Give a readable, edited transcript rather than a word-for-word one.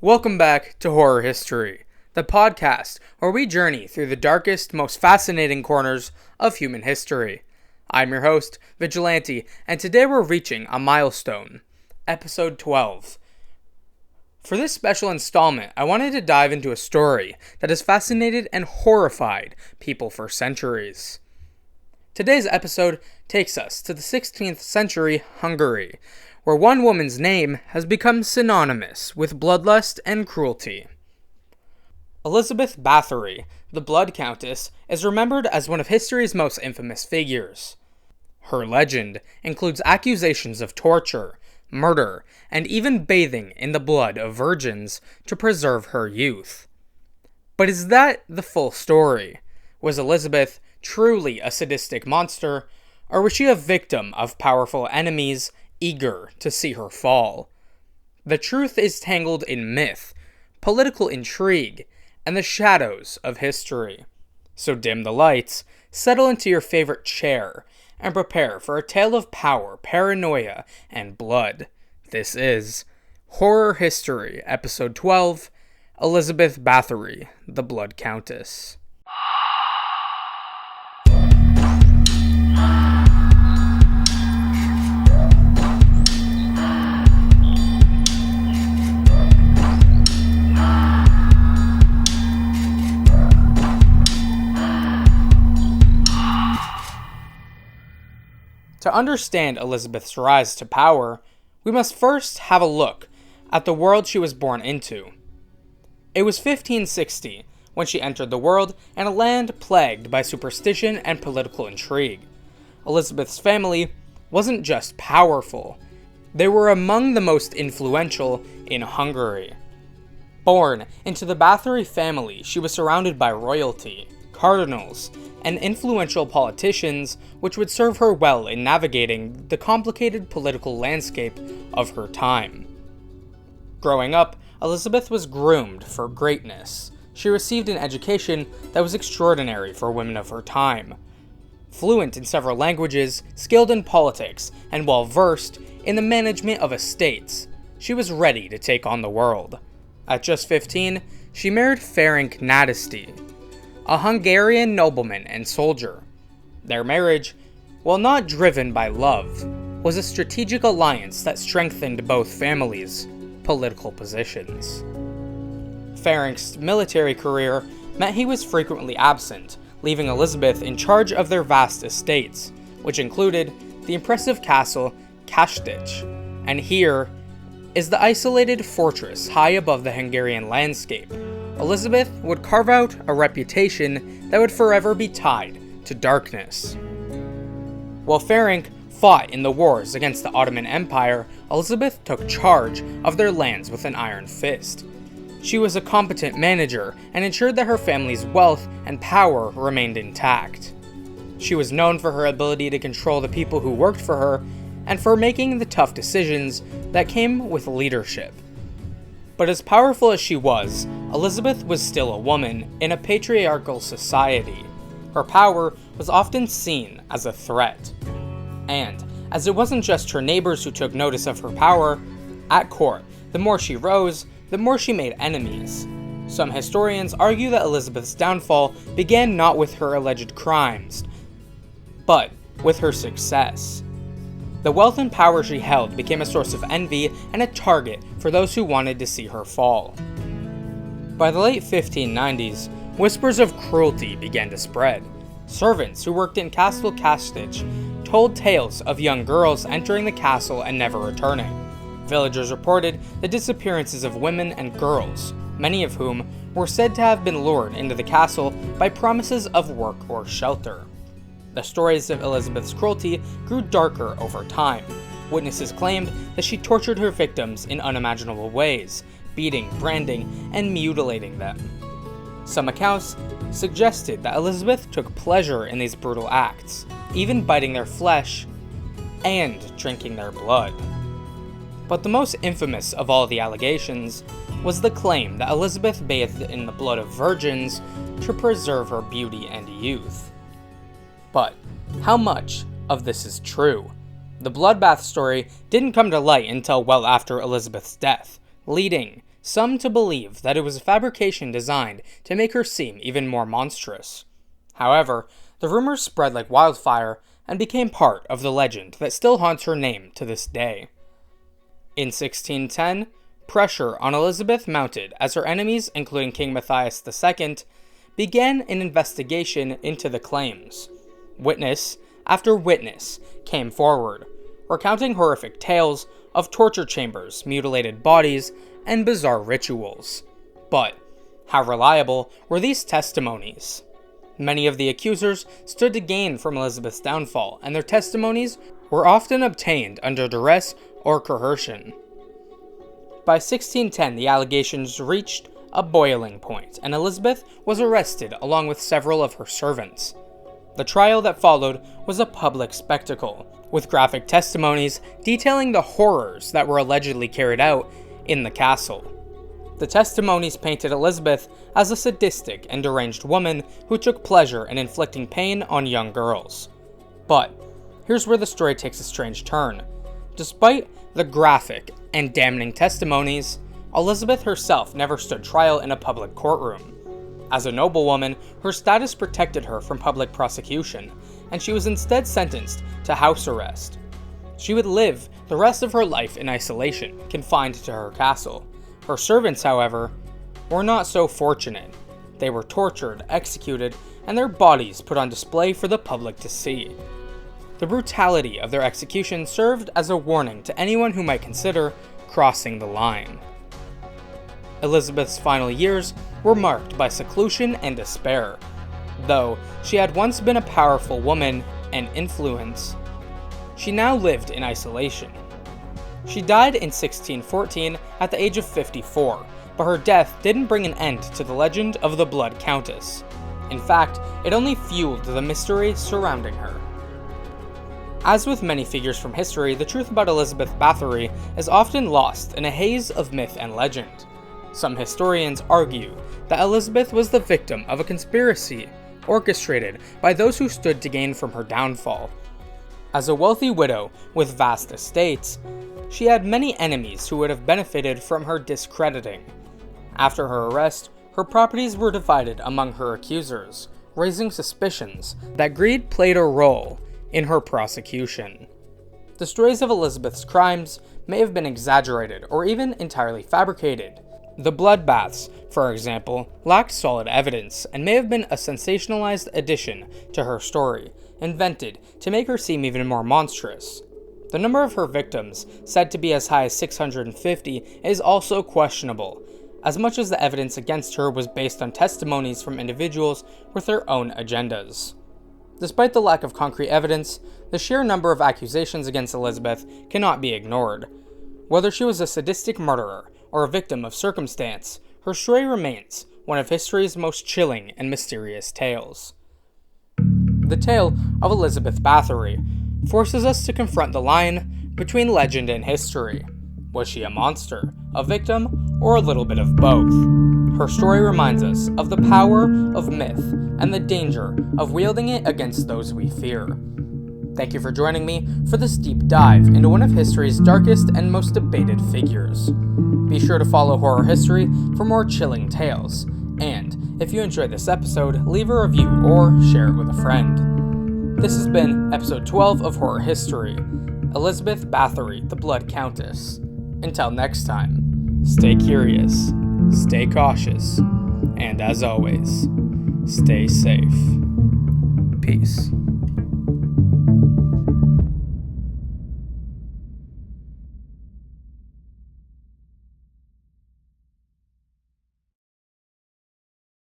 Welcome back to Horror History, the podcast where we journey through the darkest, most fascinating corners of human history. I'm your host, Vigilante, and today we're reaching a milestone, episode 12. For this special installment, I wanted to dive into a story that has fascinated and horrified people for centuries. Today's episode takes us to the 16th century Hungary, where one woman's name has become synonymous with bloodlust and cruelty. Elizabeth Báthory, the Blood Countess, is remembered as one of history's most infamous figures. Her legend includes accusations of torture, murder, and even bathing in the blood of virgins to preserve her youth. But is that the full story? Was Elizabeth truly a sadistic monster, or was she a victim of powerful enemies eager to see her fall? The truth is tangled in myth, political intrigue, and the shadows of history. So dim the lights, settle into your favorite chair, and prepare for a tale of power, paranoia, and blood. This is Horror History, Episode 12, Elizabeth Báthory, the Blood Countess. To understand Elizabeth's rise to power, we must first have a look at the world she was born into. It was 1560 when she entered the world in a land plagued by superstition and political intrigue. Elizabeth's family wasn't just powerful, they were among the most influential in Hungary. Born into the Báthory family, she was surrounded by royalty, cardinals, and influential politicians, which would serve her well in navigating the complicated political landscape of her time. Growing up, Elizabeth was groomed for greatness. She received an education that was extraordinary for women of her time. Fluent in several languages, skilled in politics, and well-versed in the management of estates, she was ready to take on the world. At just 15, she married Ferenc Nadasdy, a Hungarian nobleman and soldier. Their marriage, while not driven by love, was a strategic alliance that strengthened both families' political positions. Ferenc's military career meant he was frequently absent, leaving Elizabeth in charge of their vast estates, which included the impressive Castle Čachtice, and here is the isolated fortress high above the Hungarian landscape. Elizabeth would carve out a reputation that would forever be tied to darkness. While Ferenc fought in the wars against the Ottoman Empire, Elizabeth took charge of their lands with an iron fist. She was a competent manager and ensured that her family's wealth and power remained intact. She was known for her ability to control the people who worked for her and for making the tough decisions that came with leadership. But as powerful as she was, Elizabeth was still a woman in a patriarchal society. Her power was often seen as a threat. And, as it wasn't just her neighbors who took notice of her power, at court, the more she rose, the more she made enemies. Some historians argue that Elizabeth's downfall began not with her alleged crimes, but with her success. The wealth and power she held became a source of envy and a target for those who wanted to see her fall. By the late 1590s, whispers of cruelty began to spread. Servants who worked in Castle Čachtice told tales of young girls entering the castle and never returning. Villagers reported the disappearances of women and girls, many of whom were said to have been lured into the castle by promises of work or shelter. The stories of Elizabeth's cruelty grew darker over time. Witnesses claimed that she tortured her victims in unimaginable ways, beating, branding, and mutilating them. Some accounts suggested that Elizabeth took pleasure in these brutal acts, even biting their flesh and drinking their blood. But the most infamous of all the allegations was the claim that Elizabeth bathed in the blood of virgins to preserve her beauty and youth. But how much of this is true? The bloodbath story didn't come to light until well after Elizabeth's death, leading some to believe that it was a fabrication designed to make her seem even more monstrous. However, the rumors spread like wildfire and became part of the legend that still haunts her name to this day. In 1610, pressure on Elizabeth mounted as her enemies, including King Matthias II, began an investigation into the claims. Witness after witness came forward, recounting horrific tales of torture chambers, mutilated bodies, and bizarre rituals. But how reliable were these testimonies? Many of the accusers stood to gain from Elizabeth's downfall, and their testimonies were often obtained under duress or coercion. By 1610, the allegations reached a boiling point, and Elizabeth was arrested along with several of her servants. The trial that followed was a public spectacle, with graphic testimonies detailing the horrors that were allegedly carried out in the castle. The testimonies painted Elizabeth as a sadistic and deranged woman who took pleasure in inflicting pain on young girls. But here's where the story takes a strange turn. Despite the graphic and damning testimonies, Elizabeth herself never stood trial in a public courtroom. As a noblewoman, her status protected her from public prosecution, and she was instead sentenced to house arrest. She would live the rest of her life in isolation, confined to her castle. Her servants, however, were not so fortunate. They were tortured, executed, and their bodies put on display for the public to see. The brutality of their execution served as a warning to anyone who might consider crossing the line. Elizabeth's final years were marked by seclusion and despair. Though she had once been a powerful woman and influence, she now lived in isolation. She died in 1614 at the age of 54, but her death didn't bring an end to the legend of the Blood Countess. In fact, it only fueled the mystery surrounding her. As with many figures from history, the truth about Elizabeth Báthory is often lost in a haze of myth and legend. Some historians argue that Elizabeth was the victim of a conspiracy orchestrated by those who stood to gain from her downfall. As a wealthy widow with vast estates, she had many enemies who would have benefited from her discrediting. After her arrest, her properties were divided among her accusers, raising suspicions that greed played a role in her prosecution. The stories of Elizabeth's crimes may have been exaggerated or even entirely fabricated. The bloodbaths, for example, lacked solid evidence and may have been a sensationalized addition to her story, invented to make her seem even more monstrous. The number of her victims, said to be as high as 650, is also questionable, as much as the evidence against her was based on testimonies from individuals with their own agendas. Despite the lack of concrete evidence, the sheer number of accusations against Elizabeth cannot be ignored. Whether she was a sadistic murderer or a victim of circumstance, her story remains one of history's most chilling and mysterious tales. The tale of Elizabeth Báthory forces us to confront the line between legend and history. Was she a monster, a victim, or a little bit of both? Her story reminds us of the power of myth and the danger of wielding it against those we fear. Thank you for joining me for this deep dive into one of history's darkest and most debated figures. Be sure to follow Horror History for more chilling tales, and if you enjoyed this episode, leave a review or share it with a friend. This has been episode 12 of Horror History, Elizabeth Báthory, the Blood Countess. Until next time, stay curious, stay cautious, and as always, stay safe. Peace.